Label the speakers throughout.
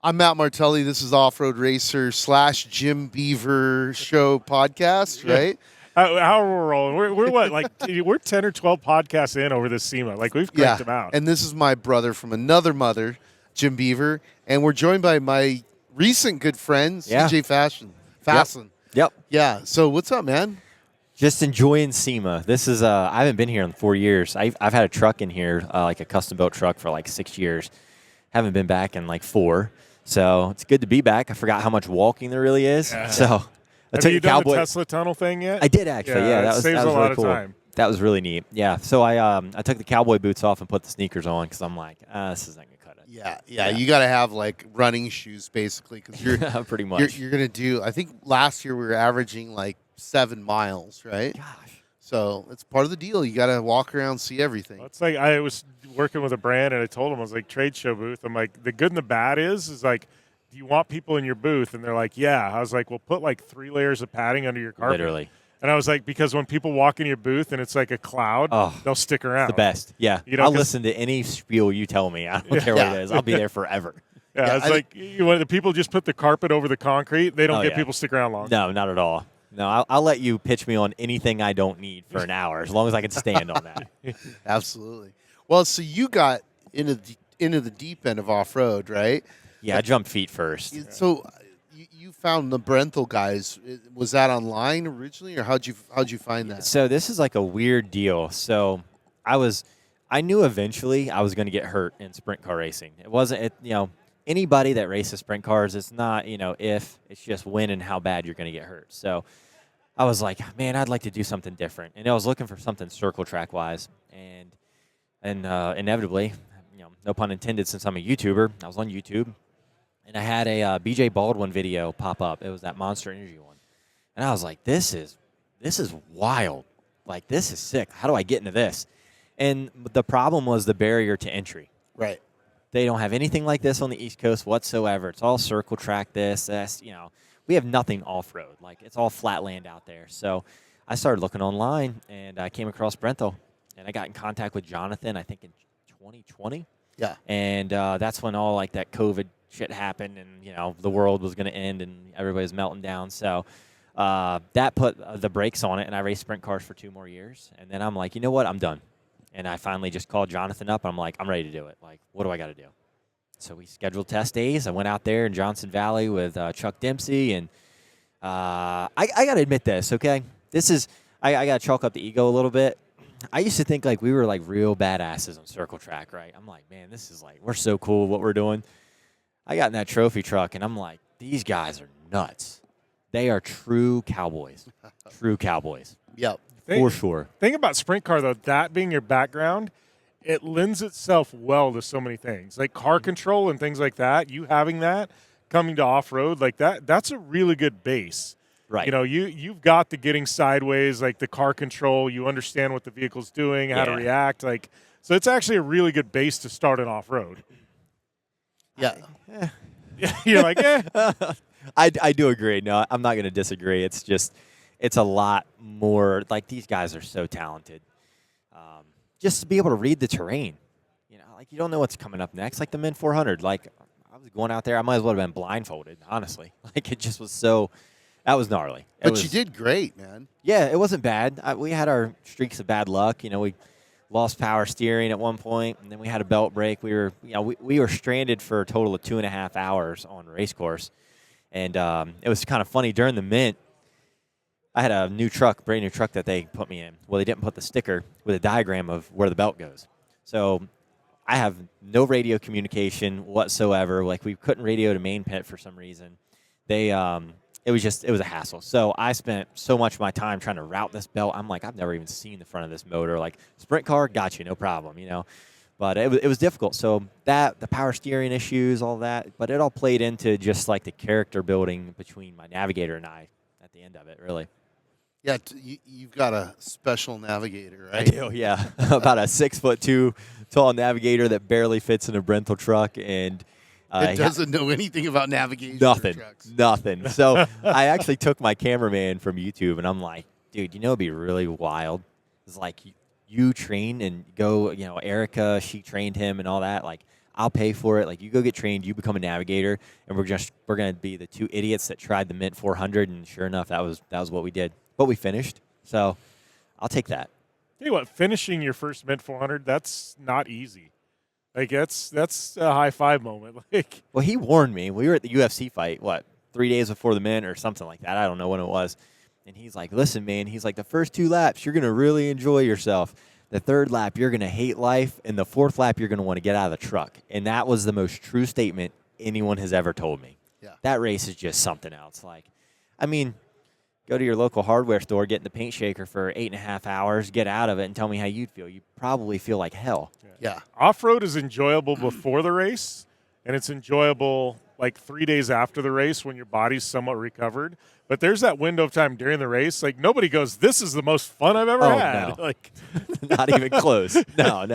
Speaker 1: I'm Matt Martelli. This is Off-Road Racer / Jim Beaver Show podcast, right?
Speaker 2: How are we rolling? We're what, like, we're 10 or 12 podcasts in over this SEMA. Like, we've cranked them out.
Speaker 1: And this is my brother from another mother, Jim Beaver. And we're joined by my recent good friend, CJ Faison.
Speaker 3: Yep.
Speaker 1: Yeah. So what's up, man?
Speaker 3: Just enjoying SEMA. This is I haven't been here in 4 years. I've had a truck in here, like a custom built truck, for like 6 years. Haven't been back in like 4. So it's good to be back. I forgot how much walking there really is.
Speaker 2: Yeah.
Speaker 3: So I
Speaker 2: Have you done the Tesla tunnel thing yet?
Speaker 3: I did actually. Yeah, that was
Speaker 2: saves a
Speaker 3: really
Speaker 2: lot of
Speaker 3: cool.
Speaker 2: time.
Speaker 3: That was really neat. Yeah. So I took the cowboy boots off and put the sneakers on because I'm like, this is not gonna cut it.
Speaker 1: Yeah. You got to have like running shoes basically because you're
Speaker 3: pretty much.
Speaker 1: You're gonna do. I think last year we were averaging like 7 miles, right?
Speaker 3: Gosh.
Speaker 1: So it's part of the deal. You got to walk around, see everything.
Speaker 2: Well, it's like I was working with a brand, and I told them, I was like, trade show booth. I'm like, the good and the bad is like, do you want people in your booth? And they're like, yeah. I was like, well, put like 3 layers of padding under your carpet.
Speaker 3: Literally.
Speaker 2: And I was like, because when people walk in your booth and it's like a cloud, they'll stick around.
Speaker 3: The best. Yeah.
Speaker 2: You know,
Speaker 3: I'll listen to any spiel you tell me. I don't care what it is. I'll be there forever.
Speaker 2: Yeah, it's like when the people just put the carpet over the concrete, they don't get people stick around long.
Speaker 3: No, not at all. No, I'll let you pitch me on anything I don't need for an hour, as long as I can stand on that.
Speaker 1: Absolutely. Well, so you got into the deep end of off-road, right?
Speaker 3: Yeah, I jumped feet first.
Speaker 1: So you found the Brenthal guys. Was that online originally, or how'd you find that?
Speaker 3: So this is like a weird deal. So I knew eventually I was going to get hurt in sprint car racing. It wasn't, anybody that races sprint cars, it's not, if, it's just when and how bad you're going to get hurt. So I was like, man, I'd like to do something different. And I was looking for something circle track wise. And inevitably, no pun intended, since I'm a YouTuber, I was on YouTube. And I had a BJ Baldwin video pop up. It was that Monster Energy one. And I was like, this is wild. Like, this is sick. How do I get into this? And the problem was the barrier to entry.
Speaker 1: Right.
Speaker 3: They don't have anything like this on the East Coast whatsoever. It's all circle track this. We have nothing off-road. Like, it's all flat land out there. So I started looking online, and I came across Brenthal. And I got in contact with Jonathan, I think, in 2020.
Speaker 1: Yeah.
Speaker 3: And that's when all, like, that COVID shit happened, and, the world was going to end, and everybody was melting down. So that put the brakes on it, and I raced sprint cars for 2 more years. And then I'm like, you know what? I'm done. And I finally just called Jonathan up. I'm like, I'm ready to do it. Like, what do I got to do? So we scheduled test days. I went out there in Johnson Valley with Chuck Dempsey. And I got to admit this, okay? I got to chalk up the ego a little bit. I used to think, like, we were, like, real badasses on circle track, right? I'm like, man, this is, like, we're so cool what we're doing. I got in that trophy truck, and I'm like, these guys are nuts. They are true cowboys. True cowboys.
Speaker 1: Yep.
Speaker 3: For sure.
Speaker 2: Thing about sprint car, though, that being your background, it lends itself well to so many things. Like car control and things like that, you having that, coming to off-road, like that's a really good base.
Speaker 3: Right.
Speaker 2: You've got the getting sideways, like the car control, you understand what the vehicle's doing, how to react. Like, so it's actually a really good base to start an off-road.
Speaker 1: Yeah.
Speaker 2: You're like,
Speaker 3: I do agree. No, I'm not going to disagree. It's just, it's a lot more, like, these guys are so talented. Just to be able to read the terrain. Like, you don't know what's coming up next. Like the Min 400. Like, I was going out there, I might as well have been blindfolded, honestly. Like, it just was so, that was gnarly.
Speaker 1: But you did great, man.
Speaker 3: Yeah, it wasn't bad. We had our streaks of bad luck. We lost power steering at one point, and then we had a belt break. We were, we were stranded for a total of 2.5 hours on race course. And it was kind of funny. During the Mint, I had a brand new truck that they put me in. Well, they didn't put the sticker with a diagram of where the belt goes. So I have no radio communication whatsoever. Like, we couldn't radio to main pit for some reason. It was a hassle. So I spent so much of my time trying to route this belt. I'm like, I've never even seen the front of this motor. Like, sprint car, got you, no problem, But it was difficult. So the power steering issues, all that, but it all played into just like the character building between my navigator and I at the end of it, really.
Speaker 1: Yeah, you've got a special navigator, right?
Speaker 3: I do, yeah. About a 6'2" tall navigator that barely fits in a Brenthal truck, and
Speaker 1: it doesn't know anything about navigation.
Speaker 3: Nothing. So I actually took my cameraman from YouTube, and I'm like, dude, it'd be really wild. It's like you train and go, Erica, she trained him and all that. Like, I'll pay for it. Like, you go get trained, you become a navigator, and we're going to be the two idiots that tried the Mint 400, and sure enough, that was what we did. But we finished, so I'll take that.
Speaker 2: Tell you what, finishing your first Mint 400, that's not easy. Like, that's a high five moment. Like,
Speaker 3: well, he warned me. We were at the UFC fight, 3 days before the Mint or something like that. I don't know when it was. And he's like, listen, man, he's like, the first 2 laps, you're going to really enjoy yourself. The 3rd lap, you're going to hate life. And the 4th lap, you're going to want to get out of the truck. And that was the most true statement anyone has ever told me.
Speaker 1: Yeah.
Speaker 3: That race is just something else. Like, I mean, go to your local hardware store, get in the paint shaker for 8.5 hours, get out of it, and tell me how you'd feel. You'd probably feel like hell.
Speaker 1: Yeah.
Speaker 2: Off-road is enjoyable before the race, and it's enjoyable like 3 days after the race when your body's somewhat recovered. But there's that window of time during the race. Like, nobody goes, this is the most fun I've ever had.
Speaker 3: No.
Speaker 2: Like,
Speaker 3: Not even close. No,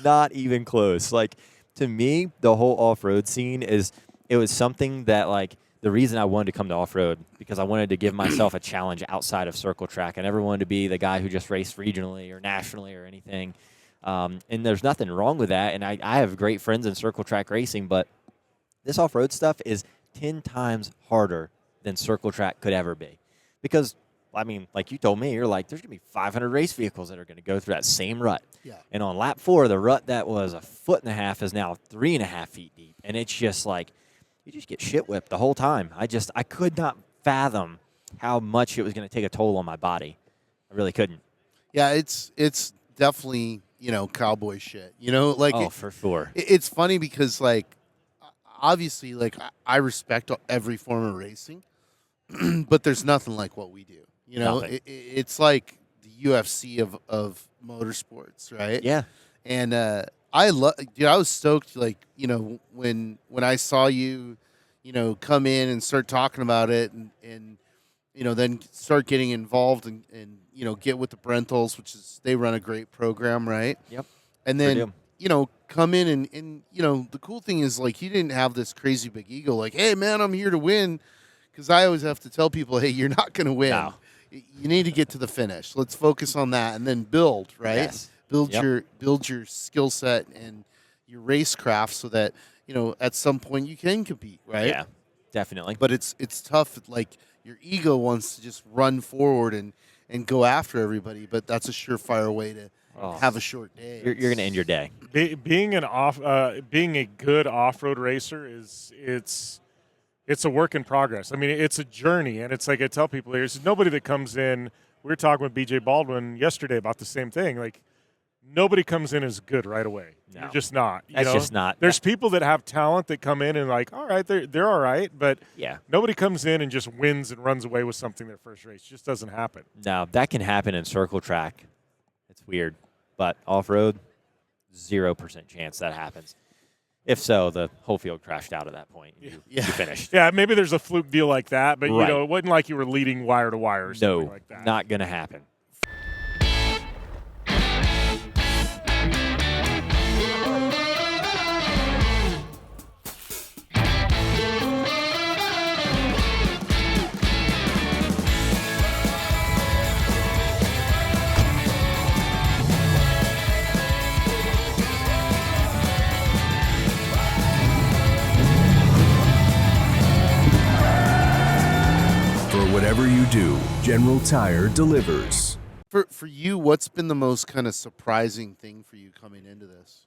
Speaker 3: not even close. Like, to me, the whole off-road scene it was something that, like, the reason I wanted to come to off-road, because I wanted to give myself a challenge outside of circle track. I never wanted to be the guy who just raced regionally or nationally or anything. And there's nothing wrong with that. And I have great friends in circle track racing, but this off-road stuff is 10 times harder than circle track could ever be. Because, I mean, like you told me, you're like, there's going to be 500 race vehicles that are going to go through that same rut.
Speaker 1: Yeah.
Speaker 3: And on lap 4, the rut that was 1.5 feet is now 3.5 feet deep. And it's just like, you just get shit whipped the whole time. I could not fathom how much it was going to take a toll on my body. I really couldn't.
Speaker 1: Yeah, it's definitely, cowboy shit. Like,
Speaker 3: for sure.
Speaker 1: It's funny because, like, obviously, like, I respect every form of racing, but there's nothing like what we do. It's like the UFC of motorsports, right?
Speaker 3: Yeah.
Speaker 1: And I was stoked, like, when I saw you, come in and start talking about it and then start getting involved and get with the Brentals, which is, they run a great program, right?
Speaker 3: Yep.
Speaker 1: And then, come in and the cool thing is, like, he didn't have this crazy big ego, like, hey, man, I'm here to win. Because I always have to tell people, hey, you're not going to win.
Speaker 3: No.
Speaker 1: You need to get to the finish. Let's focus on that and then build, right?
Speaker 3: Yes.
Speaker 1: Build your skill set and your racecraft so that, at some point you can compete, right?
Speaker 3: Yeah, definitely.
Speaker 1: But it's tough. Like, your ego wants to just run forward and go after everybody, but that's a surefire way to have a short day.
Speaker 3: You're going to end your day.
Speaker 2: being a good off-road racer it's a work in progress. I mean, it's a journey, and it's like I tell people, there's nobody that comes in. We were talking with BJ Baldwin yesterday about the same thing. Like, nobody comes in as good right away.
Speaker 3: No.
Speaker 2: You're just not.
Speaker 3: That's just not.
Speaker 2: There's people that have talent that come in and, like, all right, they're all right, but
Speaker 3: Yeah.
Speaker 2: nobody comes in and just wins and runs away with something their first race. It just doesn't happen.
Speaker 3: No, that can happen in circle track. It's weird. But off-road, 0% chance that happens. If so, the whole field crashed out at that point. You finished.
Speaker 2: Yeah, maybe there's a fluke deal like that, but
Speaker 3: Right.
Speaker 2: it wasn't like you were leading wire to wire or something
Speaker 3: No,
Speaker 2: like that.
Speaker 3: not going to happen.
Speaker 4: Whatever you do, General Tire delivers.
Speaker 1: For you, what's been the most kind of surprising thing for you coming into this?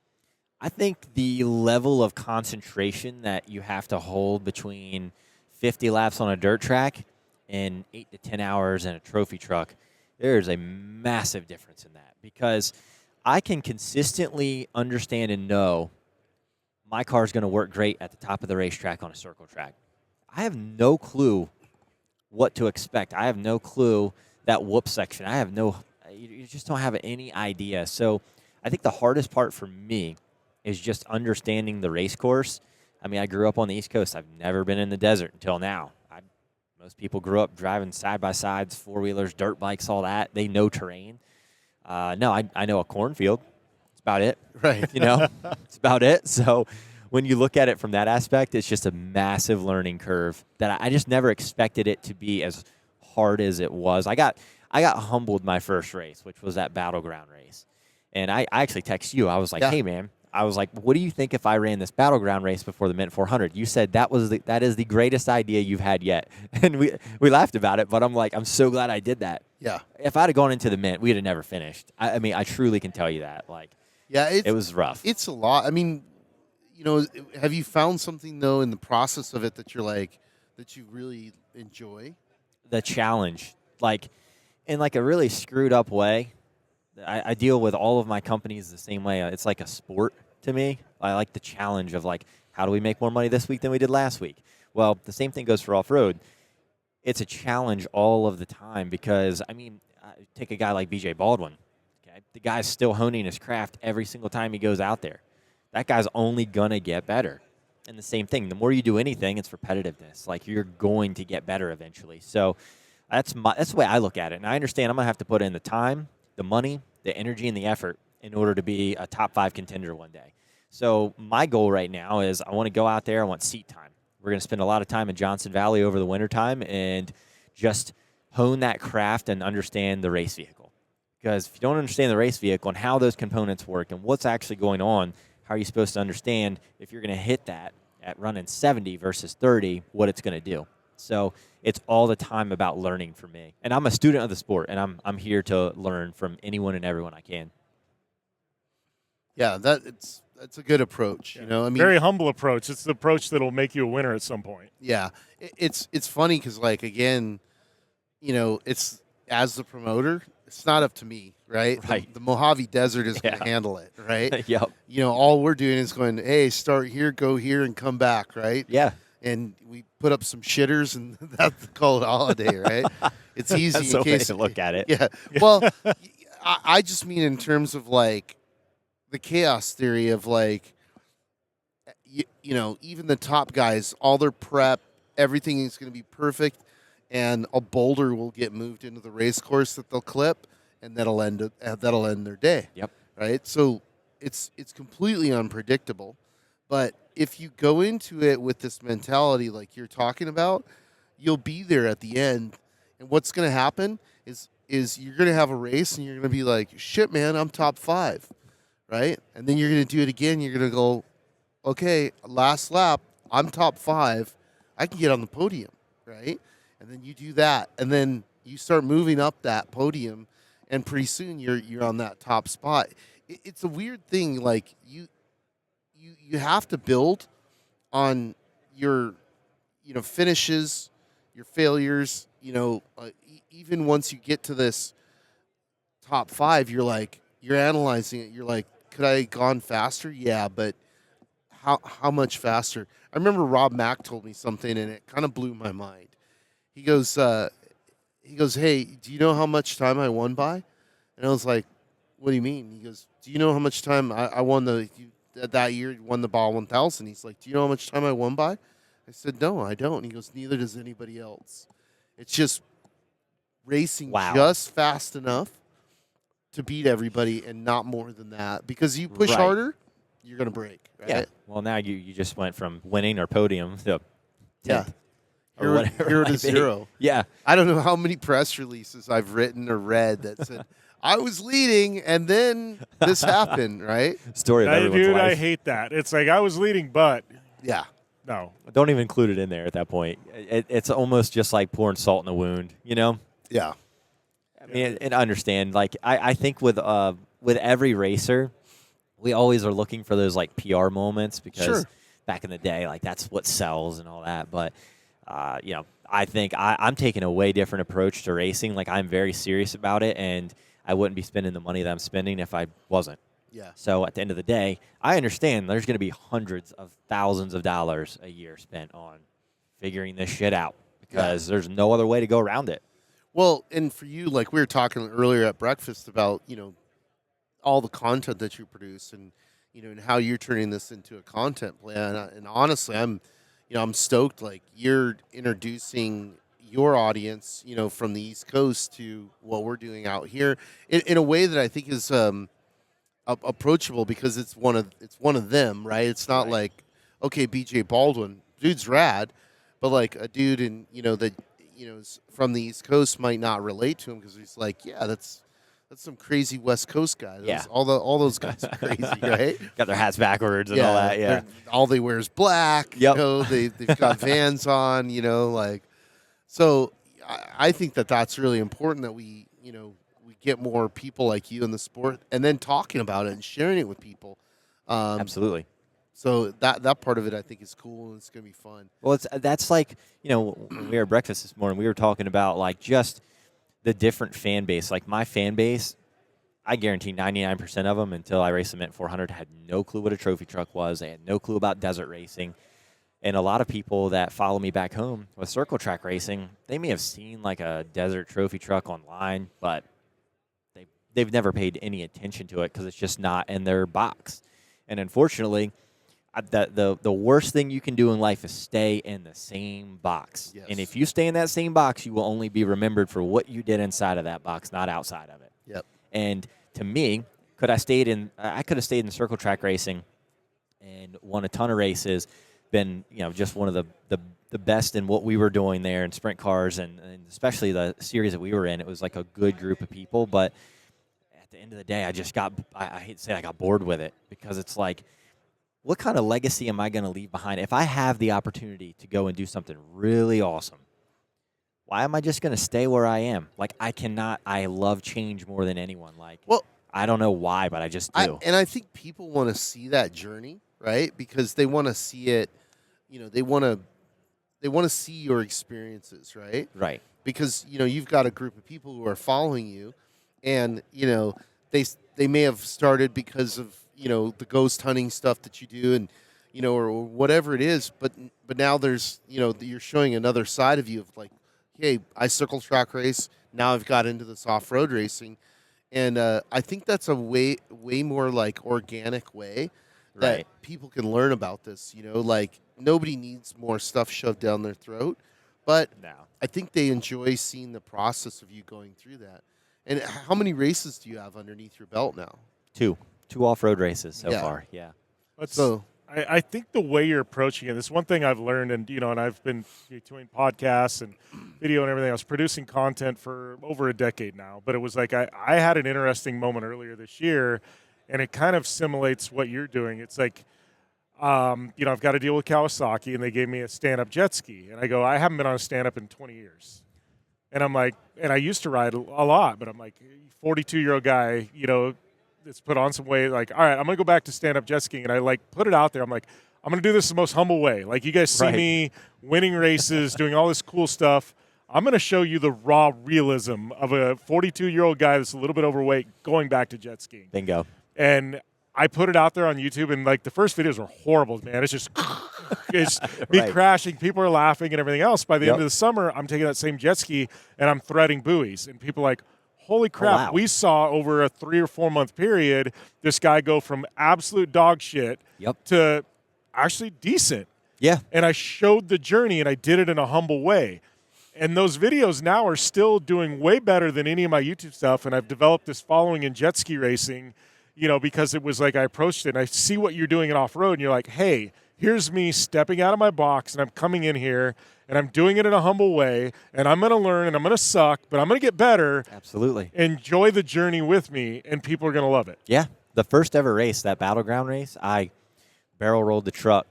Speaker 3: I think the level of concentration that you have to hold between 50 laps on a dirt track and 8 to 10 hours in a trophy truck, there's a massive difference in that, because I can consistently understand and know my car is going to work great at the top of the racetrack on a circle track. I have no clue what to expect. I have no clue that whoop section. You just don't have any idea. So I think the hardest part for me is just understanding the race course. I mean, I grew up on the East Coast. I've never been in the desert until now. Most people grew up driving side-by-sides, four-wheelers, dirt bikes, all that. They know terrain. No, I know a cornfield. That's about it.
Speaker 1: Right.
Speaker 3: It's about it. So when you look at it from that aspect, it's just a massive learning curve that I just never expected it to be as hard as it was. I got humbled my first race, which was that battleground race. And I actually texted you. I was like, hey, man, I was like, what do you think if I ran this battleground race before the Mint 400? You said that is the greatest idea you've had yet. And we laughed about it, but I'm like, I'm so glad I did that.
Speaker 1: Yeah.
Speaker 3: If I'd have gone into the Mint, we'd have never finished. I mean, I truly can tell you that. Like,
Speaker 1: Yeah,
Speaker 3: it was rough.
Speaker 1: It's a lot. I mean, have you found something though in the process of it that you're like that you really enjoy?
Speaker 3: The challenge, like in like a really screwed up way. I deal with all of my companies the same way. It's like a sport to me. I like the challenge of like, how do we make more money this week than we did last week? Well, the same thing goes for off-road. It's a challenge all of the time because, I mean, take a guy like BJ Baldwin. Okay, the guy's still honing his craft every single time he goes out there. That guy's only going to get better. And the same thing, the more you do anything, it's repetitiveness. Like, you're going to get better eventually. So that's the way I look at it. And I understand I'm going to have to put in the time, the money, the energy, and the effort in order to be a top 5 contender one day. So my goal right now is I want to go out there. I want seat time. We're going to spend a lot of time in Johnson Valley over the wintertime and just hone that craft and understand the race vehicle. Because if you don't understand the race vehicle and how those components work and what's actually going on, how are you supposed to understand if you're going to hit that at running 70 versus 30, what it's going to do? So it's all the time about learning for me. And I'm a student of the sport, and I'm here to learn from anyone and everyone I can.
Speaker 1: Yeah, that's a good approach.
Speaker 2: Yeah.
Speaker 1: I mean,
Speaker 2: Very humble approach. It's the approach that'll make you a winner at some point.
Speaker 1: Yeah, it's funny because like again, it's as the promoter, it's not up to me, right?
Speaker 3: Right.
Speaker 1: The Mojave Desert is going to handle it, right?
Speaker 3: Yep.
Speaker 1: All we're doing is going, hey, start here, go here, and come back, right?
Speaker 3: Yeah.
Speaker 1: And we put up some shitters, and that's called a holiday, right? It's easy
Speaker 3: That's
Speaker 1: in
Speaker 3: the
Speaker 1: case
Speaker 3: way to look at it.
Speaker 1: Yeah. Well, I just mean in terms of like the chaos theory of like, even the top guys, all their prep, everything is going to be perfect, and a boulder will get moved into the race course that they'll clip, and that'll end their day.
Speaker 3: Yep.
Speaker 1: Right. So it's completely unpredictable, but if you go into it with this mentality like you're talking about, you'll be there at the end. And what's going to happen is you're going to have a race and you're going to be like, shit, man, I'm top 5, right? And then you're going to do it again. You're going to go, okay, last lap, I'm top 5. I can get on the podium, right? And then you do that. And then you start moving up that podium, and pretty soon you're on that top spot. It's a weird thing. Like, you have to build on your, finishes, your failures. Even once you get to this top 5, you're analyzing it. You're like, could I have gone faster? Yeah, but how much faster? I remember Rob Mack told me something, and it kind of blew my mind. He goes, hey, do you know how much time I won by? And I was like, what do you mean? He goes, do you know how much time I won that year, you won the Ball 1000. He's like, do you know how much time I won by? I said, no, I don't. And he goes, neither does anybody else. It's just racing just fast enough to beat everybody and not more than that. Because you push harder, you're going to break. Right?
Speaker 3: Yeah. Well, now you just went from winning or podium to 10th.
Speaker 1: Hero to zero.
Speaker 3: Yeah.
Speaker 1: I don't know how many press releases I've written or read that said, I was leading, and then this happened, right?
Speaker 3: Story of everyone's life.
Speaker 2: I hate that. It's like, I was leading, but
Speaker 1: yeah,
Speaker 2: no.
Speaker 3: Don't even include it in there at that point. It's almost just like pouring salt in a wound,
Speaker 1: Yeah.
Speaker 3: I mean, and understand, like, I think with every racer, we always are looking for those, like, PR moments because back in the day, like, that's what sells and all that. But, I think I'm taking a way different approach to racing. Like, I'm very serious about it, and I wouldn't be spending the money that I'm spending if I wasn't.
Speaker 1: Yeah.
Speaker 3: So at the end of the day, I understand there's going to be hundreds of thousands of dollars a year spent on figuring this shit out because there's no other way to go around it.
Speaker 1: Well, and for you, like we were talking earlier at breakfast about, all the content that you produce and, and how you're turning this into a content plan. And honestly, I'm stoked. Like, you're introducing your audience, from the East Coast to what we're doing out here in a way that I think is approachable because it's one of them, right? It's not like, okay, BJ Baldwin, dude's rad, but like a dude in that is from the East Coast might not relate to him because he's like, yeah, that's that's some crazy West Coast guy.
Speaker 3: Yeah.
Speaker 1: All those guys are crazy, right?
Speaker 3: Got their hats backwards and all that. Yeah.
Speaker 1: All they wear is black.
Speaker 3: Yep.
Speaker 1: You know, they've got Vans on. You know, like so. I think that's really important that we get more people like you in the sport, and then talking about it and sharing it with people.
Speaker 3: Absolutely.
Speaker 1: So that part of it, I think, is cool, and it's going to be fun.
Speaker 3: Well, that's like, when we were at breakfast this morning, we were talking about, like, just the different fan base. Like, my fan base, I guarantee 99% of them, until I raced them at 400, had no clue what a trophy truck was. They had no clue about desert racing. And a lot of people that follow me back home with circle track racing, they may have seen, like, a desert trophy truck online, but they've never paid any attention to it because it's just not in their box. And unfortunately, the worst thing you can do in life is stay in the same box.
Speaker 1: Yes.
Speaker 3: And if you stay in that same box, you will only be remembered for what you did inside of that box, not outside of it.
Speaker 1: Yep.
Speaker 3: And to me, I could have stayed in circle track racing and won a ton of races, been just one of the best in what we were doing there in sprint cars, and especially the series that we were in. It was like a good group of people, but at the end of the day, I hate to say I got bored with it, because it's like, what kind of legacy am I going to leave behind? If I have the opportunity to go and do something really awesome, why am I just going to stay where I am? Like, I love change more than anyone. Like,
Speaker 1: Well,
Speaker 3: I don't know why, but I just do.
Speaker 1: And I think people want to see that journey, right? Because they want to see it, they want to see your experiences, right?
Speaker 3: Right.
Speaker 1: Because, you've got a group of people who are following you, and, they may have started because of, the ghost hunting stuff that you do, and, or whatever it is, but now there's, you're showing another side of you of, like, hey, I circle track race, now I've got into this off-road racing, and I think that's a way more, like, organic way that people can learn about this, like, nobody needs more stuff shoved down their throat, but I think they enjoy seeing the process of you going through that. And how many races do you have underneath your belt now?
Speaker 3: Two off-road races so far. Yeah.
Speaker 2: I think the way you're approaching it, this is one thing I've learned, and and I've been doing podcasts and video and everything. I was producing content for over a decade now, but it was like I had an interesting moment earlier this year, and it kind of simulates what you're doing. It's like, I've got to deal with Kawasaki, and they gave me a stand-up jet ski, and I go, I haven't been on a stand-up in 20 years. And I'm like, and I used to ride a lot, but I'm like, 42-year-old guy, that's put on some weight. Like, all right, I'm going to go back to stand-up jet skiing. And I, like, put it out there. I'm like, I'm going to do this the most humble way. Like, you guys see me winning races, doing all this cool stuff. I'm going to show you the raw realism of a 42-year-old guy that's a little bit overweight going back to jet skiing.
Speaker 3: Bingo.
Speaker 2: And I put it out there on YouTube, and, like, the first videos were horrible, man. It's just it's me crashing. People are laughing and everything else. By the end of the summer, I'm taking that same jet ski, and I'm threading buoys. And people are like, holy crap, we saw over a 3 or 4 month period this guy go from absolute dog shit to actually decent.
Speaker 3: Yeah.
Speaker 2: And I showed the journey, and I did it in a humble way. And those videos now are still doing way better than any of my YouTube stuff, and I've developed this following in jet ski racing, because it was like I approached it, and I see what you're doing in off-road, and you're like, hey, here's me stepping out of my box, and I'm coming in here, and I'm doing it in a humble way, and I'm going to learn, and I'm going to suck, but I'm going to get better.
Speaker 3: Absolutely.
Speaker 2: Enjoy the journey with me, and people are going to love it.
Speaker 3: Yeah. The first ever race, that Battleground race, I barrel rolled the truck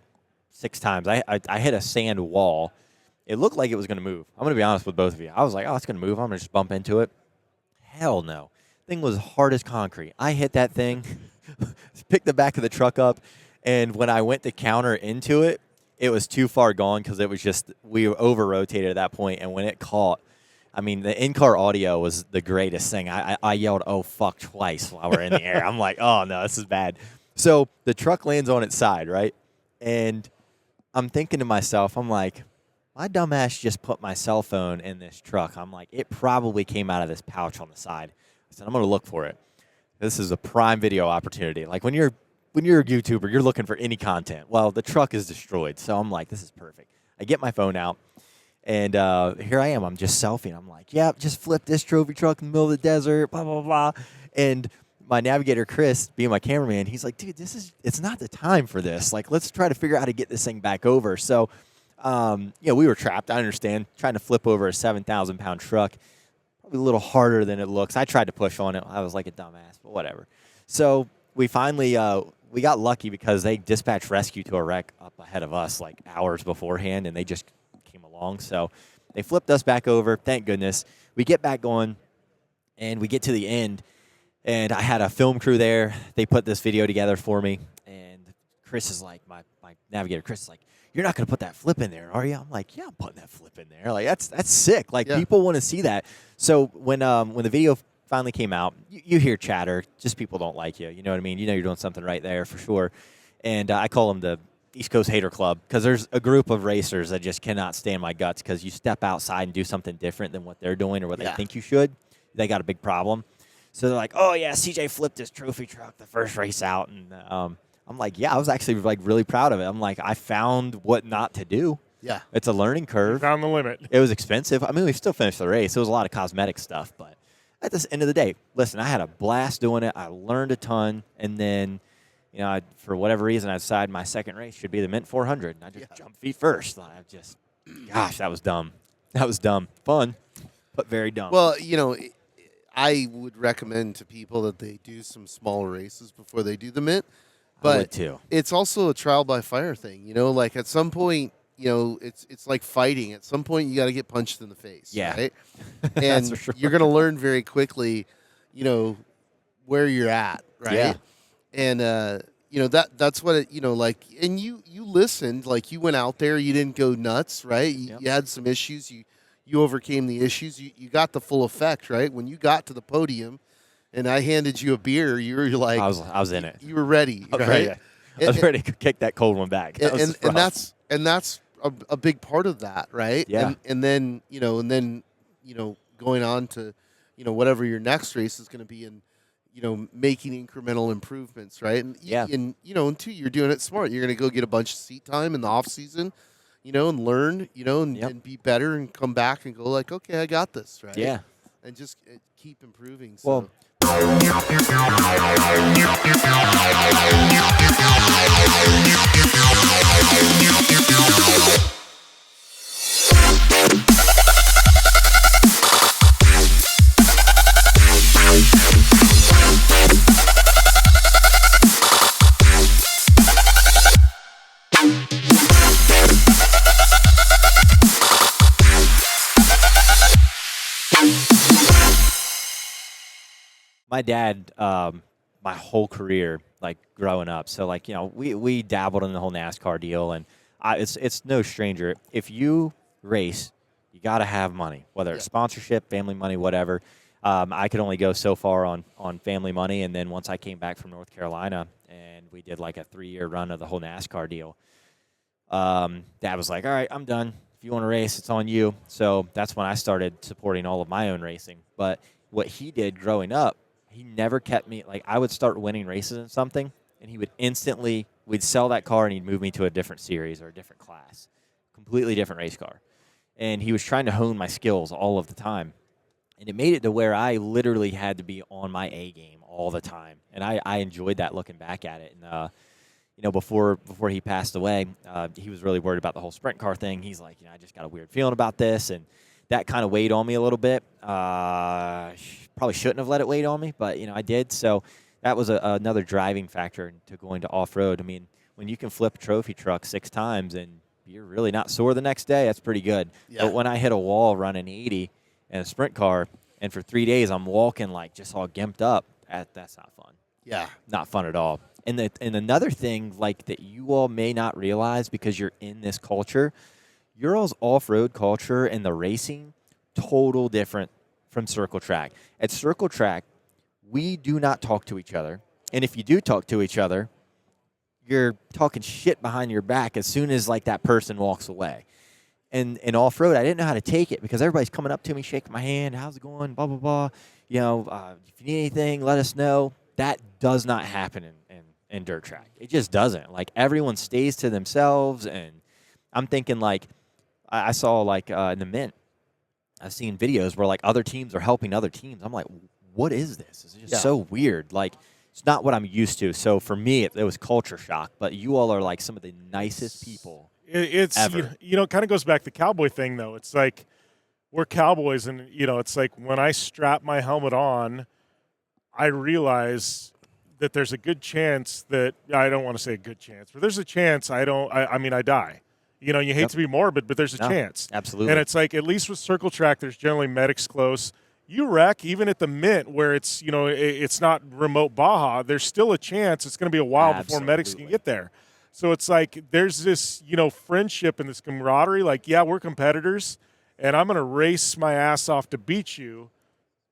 Speaker 3: 6 times. I hit a sand wall. It looked like it was going to move. I'm going to be honest with both of you. I was like, oh, it's going to move. I'm going to just bump into it. Hell no. Thing was hard as concrete. I hit that thing, picked the back of the truck up, and when I went to counter into it, it was too far gone because it was just, we over-rotated at that point, and when it caught, I mean, the in-car audio was the greatest thing. I yelled, oh, fuck, twice while we're in the air. I'm like, oh, no, this is bad. So the truck lands on its side, right? And I'm thinking to myself, I'm like, my dumbass just put my cell phone in this truck. I'm like, it probably came out of this pouch on the side. I said, I'm going to look for it. This is a prime video opportunity. Like when you're a YouTuber, you're looking for any content. Well, the truck is destroyed. So I'm like, this is perfect. I get my phone out, and here I am. I'm just selfieing. I'm like, yeah, just flip this trophy truck in the middle of the desert, blah, blah, blah. And my navigator, Chris, being my cameraman, he's like, dude, it's not the time for this. Like, let's try to figure out how to get this thing back over. So, we were trapped. I understand. Trying to flip over a 7,000-pound truck probably a little harder than it looks. I tried to push on it. I was like a dumbass, but whatever. So we finally we got lucky because they dispatched rescue to a wreck up ahead of us like hours beforehand, and they just came along. So they flipped us back over. Thank goodness. We get back going, and we get to the end, and I had a film crew there. They put this video together for me, and Chris is like, my navigator, Chris is like, you're not going to put that flip in there, are you? I'm like, yeah, I'm putting that flip in there. Like, that's sick. Like, people want to see that. So when the video finally came out, you hear chatter. Just people don't like you. You know what I mean? You know you're doing something right there for sure. And I call them the East Coast Hater Club because there's a group of racers that just cannot stand my guts because you step outside and do something different than what they're doing or what they think you should. They got a big problem. So they're like, oh, yeah, CJ flipped his trophy truck the first race out. And I'm like, yeah, I was actually like really proud of it. I'm like, I found what not to do.
Speaker 1: Yeah.
Speaker 3: It's a learning curve.
Speaker 2: You found the limit.
Speaker 3: It was expensive. I mean, we still finished the race. It was a lot of cosmetic stuff. But at the end of the day, listen, I had a blast doing it. I learned a ton. And then, you know, for whatever reason, I decided my second race should be the Mint 400. And I just jumped feet first. I just, gosh, that was dumb. That was dumb. Fun, but very dumb.
Speaker 1: Well, you know, I would recommend to people that they do some small races before they do the Mint. But
Speaker 3: too.
Speaker 1: It's also a trial by fire thing, you know. Like at some point, you know, it's like fighting. At some point, you got to get punched in the face, right? And
Speaker 3: for sure.
Speaker 1: you're going to learn very quickly, you know, where you're at, right?
Speaker 3: Yeah.
Speaker 1: And you know that's what it, you know, like. And you listened, like you went out there, you didn't go nuts, right? You had some issues, you overcame the issues, you got the full effect, right? When you got to the podium. And I handed you a beer. You were like,
Speaker 3: I was in it.
Speaker 1: You were ready, right?
Speaker 3: I was ready to kick that cold one back.
Speaker 1: And that's a big part of that, right?
Speaker 3: Yeah.
Speaker 1: And then going on to, you know, whatever your next race is going to be, and you know, making incremental improvements, right? And and you know, and two, you're doing it smart. You're going to go get a bunch of seat time in the off season, you know, and learn, you know, and be better, and come back and go like, okay, I got this, right?
Speaker 3: Yeah.
Speaker 1: And just keep improving. So.
Speaker 3: Well. My dad, my whole career, like growing up, so like, you know, we dabbled in the whole NASCAR deal, and it's no stranger. If you race, you got to have money, whether it's sponsorship, family money, whatever. I could only go so far on family money, and then once I came back from North Carolina and we did like a 3-year run of the whole NASCAR deal, Dad was like, all right, I'm done. If you want to race, it's on you. So that's when I started supporting all of my own racing. But what he did growing up, he never kept me, like I would start winning races in something, and he would we'd sell that car and he'd move me to a different series or a different class, completely different race car. And he was trying to hone my skills all of the time. And it made it to where I literally had to be on my A game all the time. And I enjoyed that looking back at it. And, you know, before he passed away, he was really worried about the whole sprint car thing. He's like, you know, I just got a weird feeling about this. And that kind of weighed on me a little bit. Probably shouldn't have let it weigh on me, but, you know, I did. So that was another driving factor to going to off-road. I mean, when you can flip a trophy truck 6 times and you're really not sore the next day, that's pretty good. Yeah. But when I hit a wall running 80 in a sprint car, and for 3 days I'm walking like just all gimped up, that's not fun.
Speaker 1: Yeah.
Speaker 3: Not fun at all. And another thing like that you all may not realize because you're in this culture, your all's off-road culture and the racing, total different from circle track. At circle track, we do not talk to each other. And if you do talk to each other, you're talking shit behind your back as soon as like that person walks away. And in off-road, I didn't know how to take it because everybody's coming up to me, shaking my hand, how's it going, blah, blah, blah. You know, if you need anything, let us know. That does not happen in dirt track. It just doesn't. Like, everyone stays to themselves, and I'm thinking, like, I saw, like, in the Mint, I've seen videos where, like, other teams are helping other teams. I'm like, what is this? It's just so weird. Like, it's not what I'm used to. So, for me, it was culture shock. But you all are, like, some of the nicest people
Speaker 2: It's
Speaker 3: ever.
Speaker 2: You know, it kind of goes back to the cowboy thing, though. It's like we're cowboys, and it's like when I strap my helmet on, I realize that there's a good chance that I don't want to say a good chance, but there's a chance I die. You hate to be morbid, but there's a chance.
Speaker 3: Absolutely.
Speaker 2: And it's like, at least with circle track, there's generally medics close. You wreck, even at the Mint, where it's it's not remote Baja, there's still a chance it's going to be a while before medics can get there. So it's like there's this friendship and this camaraderie. Like, yeah, we're competitors, and I'm going to race my ass off to beat you.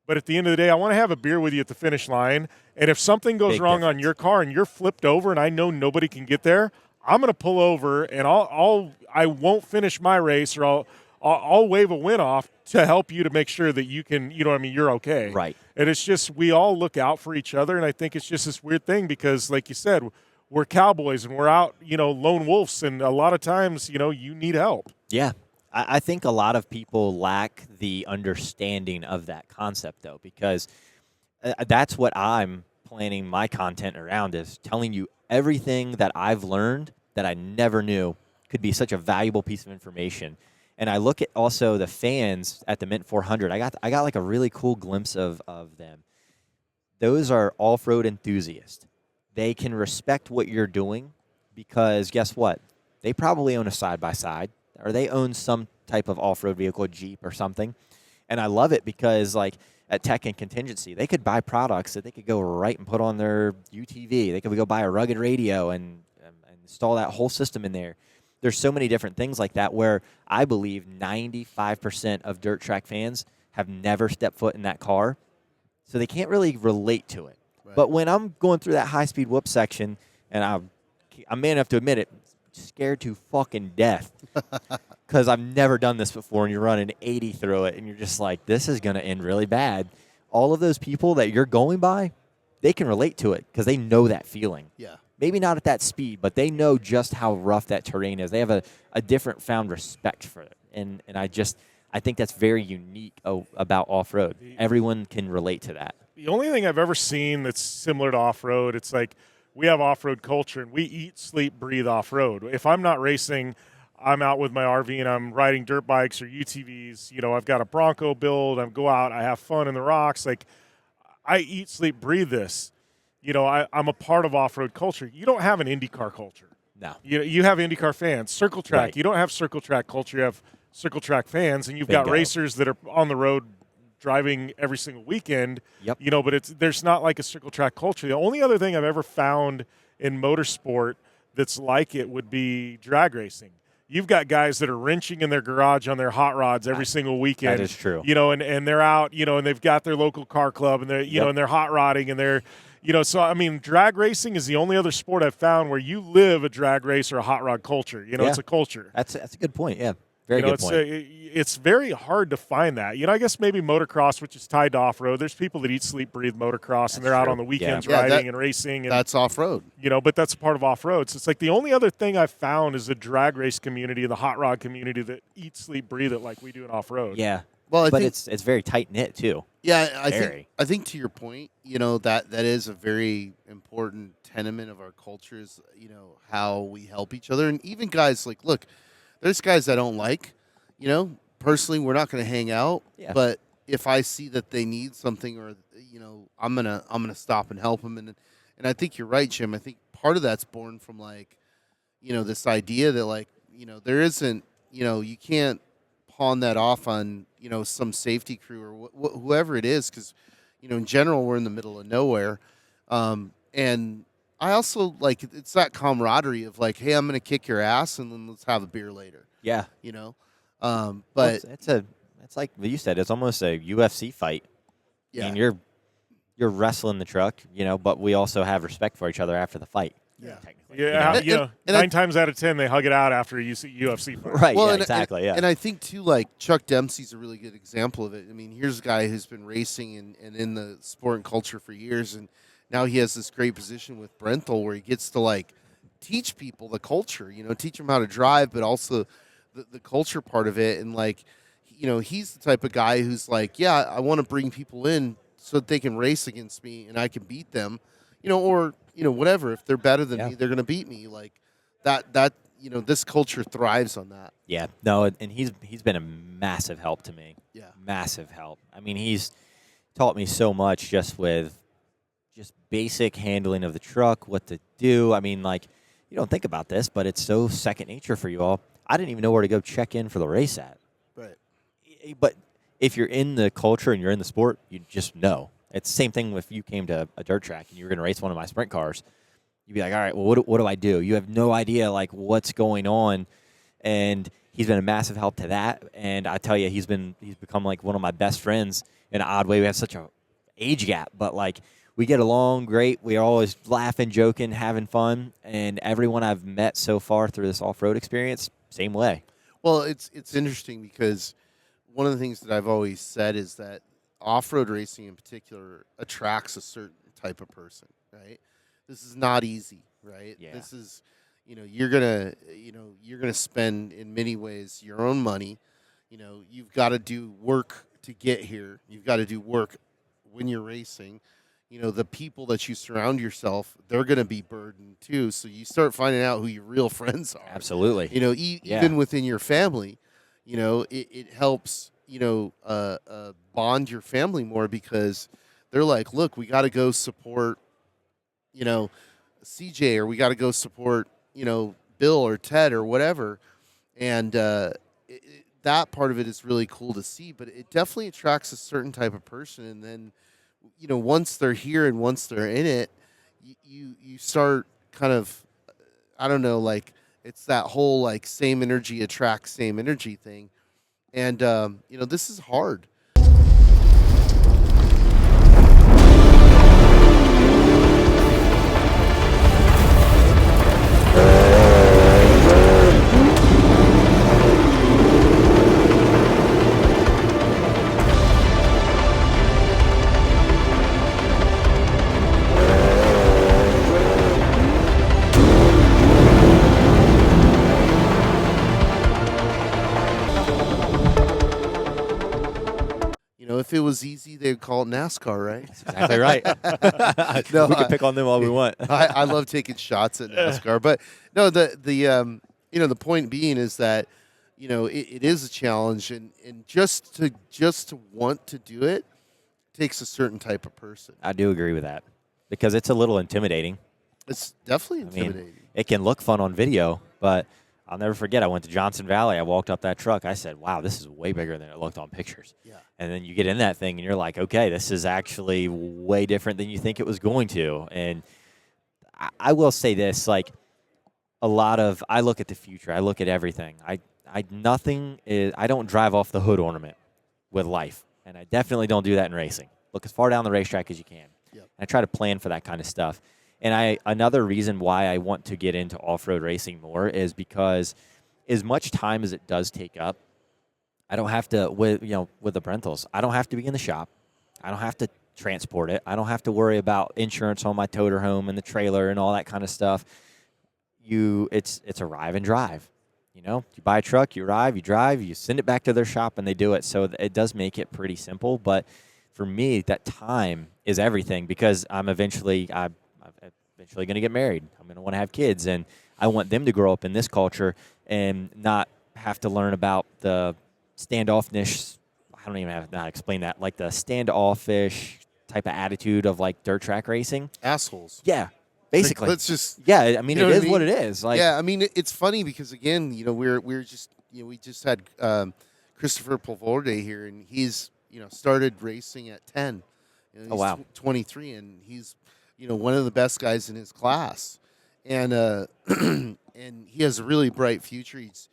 Speaker 2: But at the end of the day, I want to have a beer with you at the finish line. And if something goes wrong on your car and you're flipped over and I know nobody can get there, I'm going to pull over and I won't finish my race, or I'll wave a win off to help you to make sure that you can, you're okay.
Speaker 3: Right.
Speaker 2: And it's just, we all look out for each other. And I think it's just this weird thing because, like you said, we're cowboys and we're out, lone wolves. And a lot of times, you need help.
Speaker 3: Yeah. I think a lot of people lack the understanding of that concept, though, because that's what I'm planning my content around, is telling you everything that I've learned that I never knew could be such a valuable piece of information. And I look at also the fans at the Mint 400. I got like a really cool glimpse of them. Those are off-road enthusiasts. They can respect what you're doing because guess what? They probably own a side-by-side, or they own some type of off-road vehicle, Jeep or something. And I love it because, like, at Tech and Contingency, they could buy products that they could go right and put on their UTV. They could go buy a rugged radio and install that whole system in there. There's so many different things like that where I believe 95% of dirt track fans have never stepped foot in that car, so they can't really relate to it. Right. But when I'm going through that high-speed whoop section, and I'm man enough to admit it, scared to fucking death because I've never done this before, and you're running 80 through it, and you're just like, this is going to end really bad. All of those people that you're going by, they can relate to it because they know that feeling.
Speaker 1: Yeah.
Speaker 3: Maybe not at that speed, but they know just how rough that terrain is. They have a different found respect for it, and I think that's very unique about off-road. Everyone can relate to that.
Speaker 2: The only thing I've ever seen that's similar to off-road, it's like we have off-road culture, and we eat, sleep, breathe off-road. If I'm not racing, I'm out with my RV and I'm riding dirt bikes or UTVs. I've got a Bronco build. I go out. I have fun in the rocks. Like, I eat, sleep, breathe this. I'm a part of off-road culture. You don't have an IndyCar culture.
Speaker 3: No.
Speaker 2: You have IndyCar fans. Circle track.
Speaker 3: Right.
Speaker 2: You don't have circle track culture. You have circle track fans, and you've got racers that are on the road driving every single weekend.
Speaker 3: Yep.
Speaker 2: But there's not like a circle track culture. The only other thing I've ever found in motorsport that's like it would be drag racing. You've got guys that are wrenching in their garage on their hot rods every single weekend.
Speaker 3: That is true.
Speaker 2: And they're out, and they've got their local car club, and they're, and they're hot rodding, and they're, so, I mean, drag racing is the only other sport I've found where you live a drag race or a hot rod culture. It's a culture.
Speaker 3: That's a good point, yeah. Very good point.
Speaker 2: It's very hard to find that. I guess maybe motocross, which is tied to off-road. There's people that eat, sleep, breathe motocross, and they're out on the weekends riding and racing. And,
Speaker 1: that's off-road.
Speaker 2: But that's a part of off-road. So it's like the only other thing I've found is the drag race community, the hot rod community that eat, sleep, breathe it like we do in off-road.
Speaker 3: Yeah.
Speaker 1: Well,
Speaker 3: but it's very tight-knit, too.
Speaker 1: Yeah, I think to your point, that is a very important tenement of our culture is, how we help each other. And even guys like, look, there's guys I don't like, personally, we're not going to hang out. Yeah. But if I see that they need something or, I'm going to stop and help them. And I think you're right, Jim. I think part of that's born from like, this idea that like, there isn't, you can't pawn that off on, some safety crew or whoever it is. Cause, in general, we're in the middle of nowhere. And I also like, it's that camaraderie of like, hey, I'm going to kick your ass and then let's have a beer later.
Speaker 3: Yeah.
Speaker 1: But
Speaker 3: well, it's like you said, it's almost a UFC fight.
Speaker 1: Yeah.
Speaker 3: I mean, you're wrestling the truck, but we also have respect for each other after the fight.
Speaker 2: Yeah. Yeah. And 9 times out of 10, they hug it out after a UFC fight.
Speaker 3: Right. Well, exactly.
Speaker 1: And I think too, like Chuck Dempsey's a really good example of it. I mean, here's a guy who's been racing and in the sport and culture for years, and now he has this great position with Brenthel where he gets to like teach people the culture, teach them how to drive, but also the culture part of it. And like, he's the type of guy who's like, yeah, I want to bring people in so that they can race against me and I can beat them, or, whatever. If they're better than me, they're going to beat me. Like that, this culture thrives on that.
Speaker 3: Yeah, no, and he's been a massive help to me.
Speaker 1: Yeah.
Speaker 3: Massive help. I mean, he's taught me so much just with just basic handling of the truck, what to do. I mean, like, you don't think about this, but it's so second nature for you all. I didn't even know where to go check in for the race at.
Speaker 1: Right.
Speaker 3: But if you're in the culture and you're in the sport, you just know. It's the same thing if you came to a dirt track and you were going to race one of my sprint cars. You'd be like, all right, well, what do I do? You have no idea, like, what's going on. And he's been a massive help to that. And I tell you, he's become, like, one of my best friends in an odd way. We have such a age gap, but, like, we get along great. We're always laughing, joking, having fun. And everyone I've met so far through this off-road experience, same way.
Speaker 1: Well, it's interesting because one of the things that I've always said is that off-road racing in particular attracts a certain type of person, right? This is not easy, right?
Speaker 3: Yeah.
Speaker 1: This is, you're gonna spend in many ways your own money. You've got to do work to get here. You've got to do work when you're racing. The people that you surround yourself, they're going to be burdened too. So you start finding out who your real friends are.
Speaker 3: Absolutely.
Speaker 1: Even within your family, it helps, bond your family more because they're like, look, we got to go support, CJ, or we got to go support, Bill or Ted or whatever. And that part of it is really cool to see, but it definitely attracts a certain type of person. And then, once they're here and once they're in it, you start kind of, I don't know, like it's that whole like same energy attracts same energy thing. And, this is hard. If it was easy, they'd call it NASCAR, right?
Speaker 3: That's exactly right.
Speaker 1: No,
Speaker 3: we can pick on them all we want.
Speaker 1: I love taking shots at NASCAR, but no, the point being is that it is a challenge, and just to want to do it takes a certain type of person.
Speaker 3: I do agree with that because it's a little intimidating.
Speaker 1: It's definitely intimidating.
Speaker 3: I mean, it can look fun on video, but I'll never forget. I went to Johnson Valley. I walked up that truck. I said, wow, this is way bigger than it looked on pictures.
Speaker 1: Yeah.
Speaker 3: And then you get in that thing, and you're like, okay, this is actually way different than you think it was going to. And I will say this, like, I look at the future. I look at everything. I don't drive off the hood ornament with life, and I definitely don't do that in racing. Look as far down the racetrack as you can.
Speaker 1: Yep.
Speaker 3: I try to plan for that kind of stuff. And another reason why I want to get into off-road racing more is because as much time as it does take up, I don't have to, with the rentals, I don't have to be in the shop. I don't have to transport it. I don't have to worry about insurance on my toter home and the trailer and all that kind of stuff. It's arrive and drive. You buy a truck, you arrive, you drive, you send it back to their shop, and they do it. So it does make it pretty simple. But for me, that time is everything because I'm eventually going to get married. I'm going to want to have kids, and I want them to grow up in this culture and not have to learn about the standoffish. I don't even know how to explain that. Like the standoffish type of attitude of like dirt track racing.
Speaker 1: Assholes.
Speaker 3: Yeah, basically.
Speaker 1: Let's just.
Speaker 3: Yeah, I mean,
Speaker 1: it
Speaker 3: is what it is. Like,
Speaker 1: yeah, I mean, it's funny because again, we're just we just had Christopher Pulvorde here, and he's started racing at 10. He's
Speaker 3: oh wow,
Speaker 1: 23, and he's one of the best guys in his class, and and he has a really bright future. He's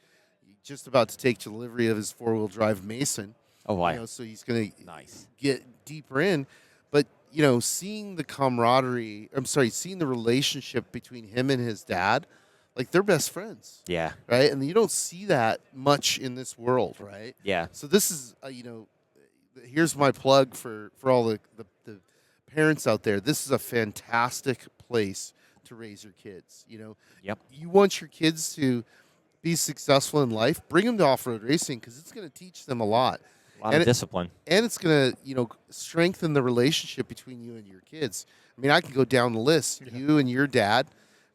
Speaker 1: just about to take delivery of his 4-wheel drive Mason.
Speaker 3: Oh wow,
Speaker 1: so he's going to
Speaker 3: nice
Speaker 1: get deeper in, but seeing the camaraderie. Seeing the relationship between him and his dad, like they're best friends.
Speaker 3: Yeah,
Speaker 1: right, and you don't see that much in this world, right?
Speaker 3: Yeah.
Speaker 1: So this is here's my plug for all the parents out there. This is a fantastic place to raise your kids.
Speaker 3: Yep.
Speaker 1: You want your kids to be successful in life, bring them to off-road racing because it's going to teach them a lot.
Speaker 3: A lot of discipline.
Speaker 1: And it's going to, strengthen the relationship between you and your kids. I mean, I can go down the list. Yeah. You and your dad,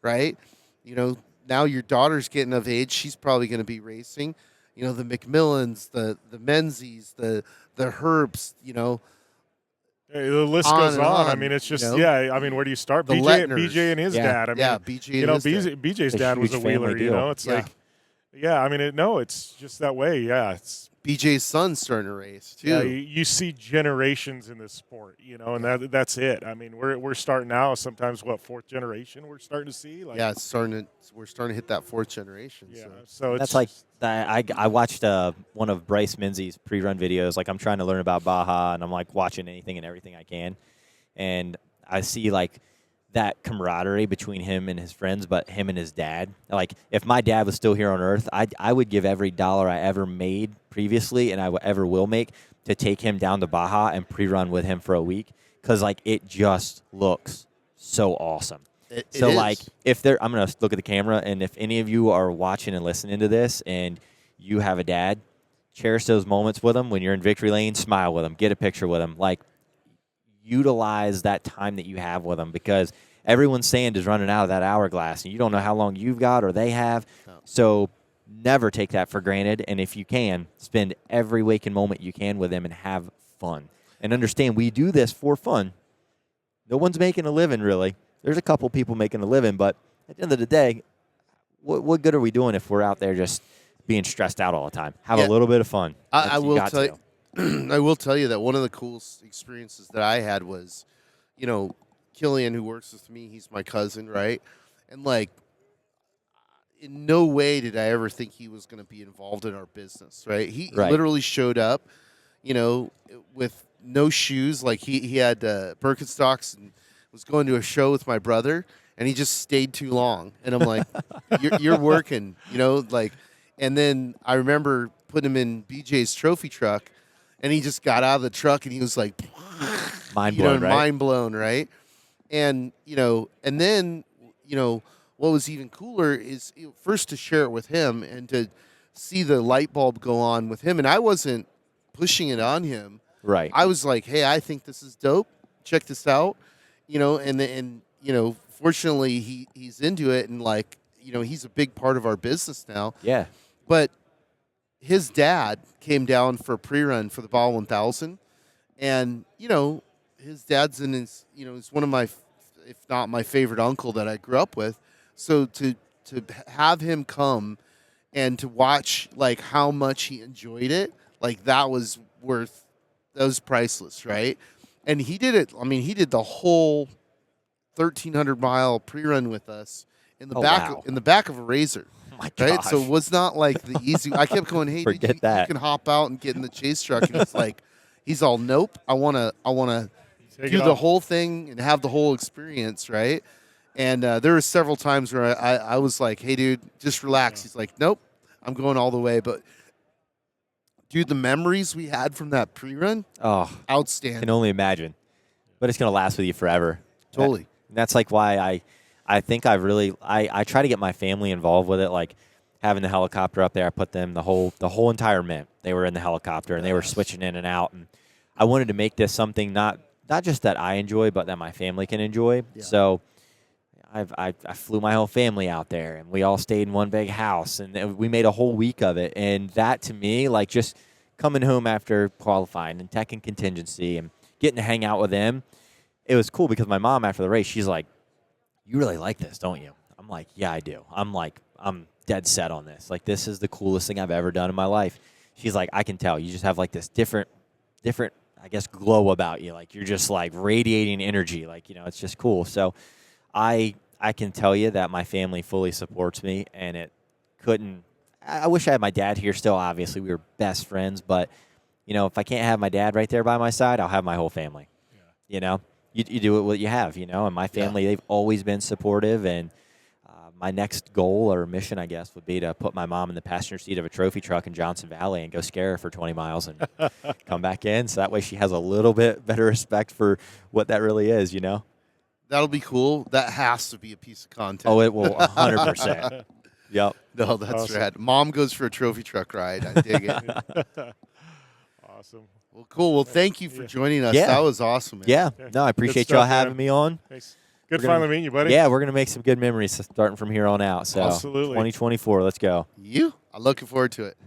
Speaker 1: right? now your daughter's getting of age. She's probably going to be racing. You know, the McMillans, the Menzies, the Herbs. You know,
Speaker 2: The list
Speaker 1: On
Speaker 2: goes
Speaker 1: and
Speaker 2: on.
Speaker 1: on,
Speaker 2: I mean, it's just
Speaker 1: you know?
Speaker 2: I mean, where do you start?
Speaker 1: The
Speaker 2: BJ,
Speaker 1: Lettners.
Speaker 2: BJ and his
Speaker 3: Yeah.
Speaker 2: dad. I mean,
Speaker 1: yeah, BJ.
Speaker 2: you
Speaker 1: and
Speaker 2: know,
Speaker 1: his dad.
Speaker 2: BJ's
Speaker 3: A
Speaker 2: dad was a
Speaker 3: huge family
Speaker 2: wheeler. You
Speaker 3: deal.
Speaker 2: know, it's
Speaker 1: Yeah.
Speaker 2: like, yeah. I mean, it's just that way. Yeah, it's.
Speaker 1: BJ's son's starting to race too.
Speaker 2: Yeah, you see generations in this sport, you know, and that's it. I mean, we're starting now. Sometimes what, fourth generation we're starting to see. Like,
Speaker 1: Yeah, we're starting to hit that fourth generation.
Speaker 2: yeah.
Speaker 1: So.
Speaker 2: So it's
Speaker 3: That's like I watched one of Bryce Menzies pre-run videos. Like I'm trying to learn about Baja, and I'm like watching anything and everything I can, and I see like that camaraderie between him and his friends, but him and his dad. Like if my dad was still here on Earth, I would give every dollar I ever made previously and I ever will make to take him down to Baja and pre-run with him for a week, because like it just looks so awesome.
Speaker 1: It
Speaker 3: So
Speaker 1: is.
Speaker 3: like if there, I'm gonna look at the camera, and if any of you are watching and listening to this, and you have a dad, cherish those moments with him when you're in victory lane. Smile with him, get a picture with him. Like utilize that time that you have with him, because everyone's sand is running out of that hourglass, and you don't know how long you've got or they have.
Speaker 1: No.
Speaker 3: So never take that for granted, and if you can, spend every waking moment you can with them and have fun. And understand we do this for fun. No one's making a living, really. There's a couple people making a living, but at the end of the day, what good are we doing if we're out there just being stressed out all the time? Have
Speaker 1: Yeah.
Speaker 3: a little bit of fun.
Speaker 1: I
Speaker 3: You
Speaker 1: will
Speaker 3: got
Speaker 1: tell
Speaker 3: to.
Speaker 1: you, I will tell you that one of the coolest experiences that I had was, you know, Killian, who works with me, he's my cousin, right? And like, in no way did I ever think he was going to be involved in our business, right? He
Speaker 3: Right.
Speaker 1: literally showed up, you know, with no shoes. Like he had Birkenstocks and was going to a show with my brother, and he just stayed too long. And I'm like, you're working, you know, like. And then I remember putting him in BJ's trophy truck, and he just got out of the truck, and he was like,
Speaker 3: Mind
Speaker 1: you know,
Speaker 3: blown, right?
Speaker 1: mind blown, right? And you know, and then you know what was even cooler is first to share it with him and to see the light bulb go on with him. And I wasn't pushing it on him.
Speaker 3: Right.
Speaker 1: I was like, hey, I think this is dope. Check this out, you know. And you know, fortunately, he's into it, and like, you know, he's a big part of our business now.
Speaker 3: Yeah.
Speaker 1: But his dad came down for a pre-run for the Ball 1000, and you know, his dad's in his, you know, he's one of my, if not my favorite uncle that I grew up with. So to have him come and to watch like how much he enjoyed it, like that was priceless, right? And he did it. I mean, he did the whole 1,300-mile pre-run with us in the
Speaker 3: Wow.
Speaker 1: in the back of a Razor.
Speaker 3: Oh my
Speaker 1: Right,
Speaker 3: gosh.
Speaker 1: so it was not like the easy. I kept going, "Hey, dude,
Speaker 3: Forget
Speaker 1: you
Speaker 3: that.
Speaker 1: can hop out and get in the chase truck." And it's like, he's all, "Nope, I wanna
Speaker 2: Take
Speaker 1: do
Speaker 2: it
Speaker 1: the
Speaker 2: off.
Speaker 1: whole thing and have the whole experience, right?" And there were several times where I was like, "Hey, dude, just relax." He's like, "Nope, I'm going all the way." But dude, the memories we had from that pre-run,
Speaker 3: Oh,
Speaker 1: outstanding.
Speaker 3: can only imagine. But it's going to last with you forever.
Speaker 1: Totally.
Speaker 3: That's like why I think I try to get my family involved with it. Like having the helicopter up there, I put them the whole entire mint. They were in the helicopter and they were switching in and out. And I wanted to make this something not just that I enjoy, but that my family can enjoy.
Speaker 1: Yeah.
Speaker 3: So I flew my whole family out there, and we all stayed in one big house, and we made a whole week of it. And that to me, like just coming home after qualifying and tech and contingency and getting to hang out with them, it was cool because my mom after the race, she's like, "You really like this, don't you?" I'm like, "Yeah, I do." I'm dead set on this. Like, this is the coolest thing I've ever done in my life. She's like, "I can tell. You just have like this different, I guess, glow about you. Like you're just like radiating energy. Like, you know, it's just cool." So I can tell you that my family fully supports me, and it couldn't. I wish I had my dad here still. Obviously, we were best friends, but you know, if I can't have my dad right there by my side, I'll have my whole family.
Speaker 2: Yeah.
Speaker 3: You know, you do it what you have. You know, and my family, they've always been supportive. And my next goal or mission, I guess, would be to put my mom in the passenger seat of a trophy truck in Johnson Valley and go scare her for 20 miles and come back in. So that way, she has a little bit better respect for what that really is. You know.
Speaker 1: That'll be cool. That has to be a piece of content.
Speaker 3: Oh, it will 100%. Yep.
Speaker 1: No, that's
Speaker 2: Awesome.
Speaker 1: rad. Mom goes for a trophy truck ride. I dig it.
Speaker 2: Awesome.
Speaker 1: Well, cool. Well, thank you for joining us.
Speaker 3: Yeah.
Speaker 1: That was awesome, man.
Speaker 3: Yeah.
Speaker 2: Okay.
Speaker 3: No, I
Speaker 2: Good
Speaker 3: appreciate
Speaker 2: stuff,
Speaker 3: y'all
Speaker 2: man.
Speaker 3: having me on.
Speaker 2: Thanks. Good
Speaker 3: gonna-
Speaker 2: finally meeting you, buddy.
Speaker 3: Yeah, we're going to make some good memories starting from here on out. So
Speaker 2: Absolutely.
Speaker 3: 2024, let's go.
Speaker 1: I'm looking forward to it.